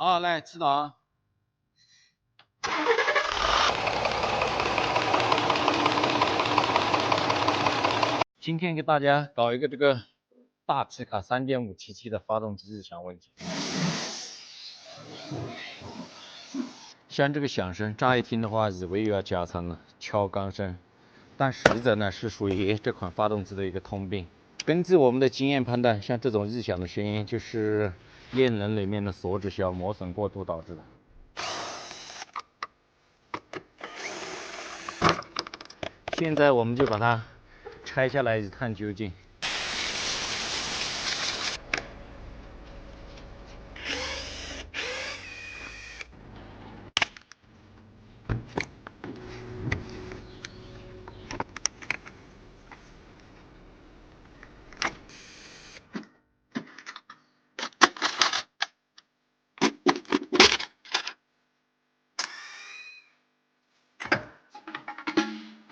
好，来指导啊。今天给大家搞一个这个大皮卡 3.5T 的发动机日常问题。像这个响声，乍一听的话，以为又要加仓了，敲缸声，但实则呢是属于这款发动机的一个通病。根据我们的经验判断，像这种异响的声音，就是链轮里面的锁止销磨损过度导致的。现在我们就把它拆下来一探究竟。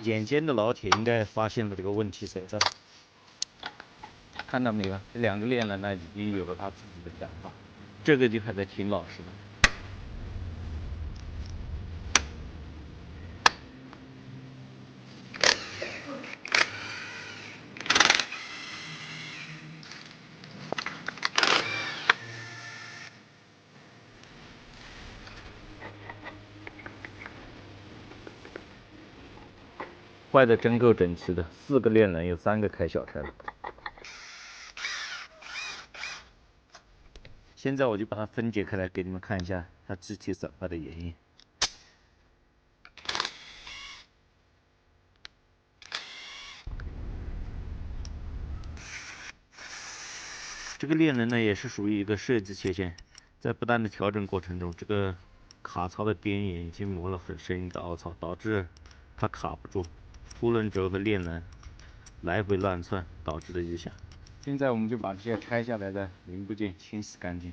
眼尖的老铁应该发现了这个问题所在，看到没有？这两个链轮呢已经有了它自己的想法，这个就还在挺老实的。坏的真够整齐的，4个链轮有3个开小差了。现在我就把它分解开来，给你们看一下它肢体损坏的原因。这个链轮呢也是属于一个设计缺陷，在不断的调整过程中，这个卡槽的边缘已经磨了很深的凹槽，导致它卡不住，凸轮轴和链轮来回乱窜导致的异响。现在我们就把这些拆下来的零部件清洗干净。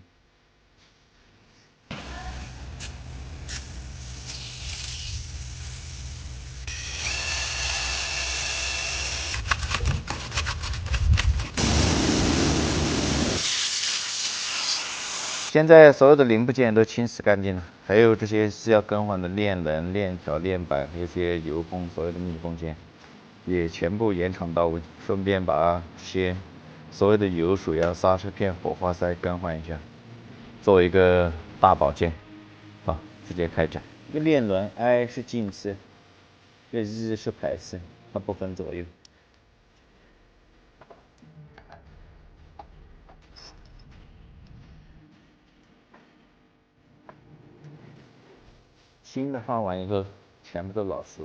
现在所有的零部件都清洗干净了，还有这些需要更换的链轮、链条、链板，还有些油封，所有的密封件也全部原厂到位。顺便把些所有的油水啊、刹车片、火花塞更换一下，做一个大保健。好，直接开展。这个链轮 I 是进气，这 E 是排气，它不分左右。新的换完以后，全部都老实。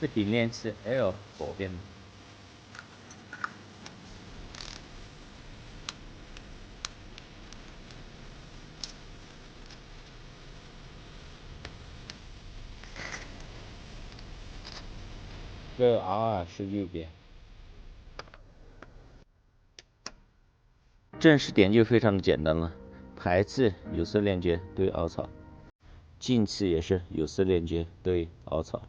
这顶链是 L 左边的。这 R 是右边。正时点就非常的简单了，排气有色链接对凹槽，进气也是有色链接对凹槽。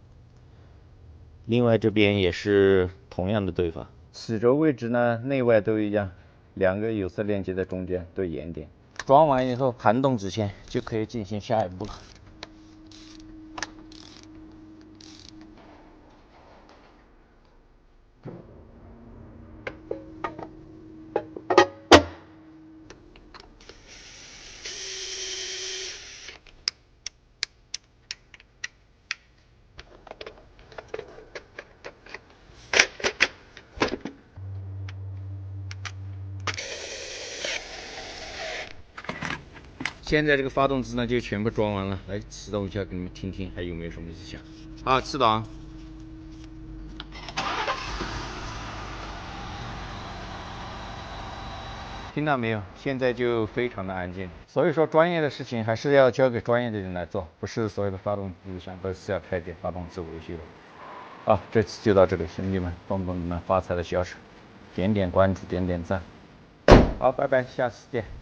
另外这边也是同样的对法，齿轴位置呢内外都一样，2个有色链接在中间对眼点。装完以后盘动直线就可以进行下一步了。现在这个发动机呢就全部装完了，来启动一下给你们听听还有没有什么异响。好，启动。听到没有？现在就非常的安静。所以说，专业的事情还是要交给专业的人来做，不是所有的发动机上都是要开点发动机维修的。好，这期就到这里，兄弟们，帮帮你们发财的小手，点点关注，点点赞。好，拜拜，下次见。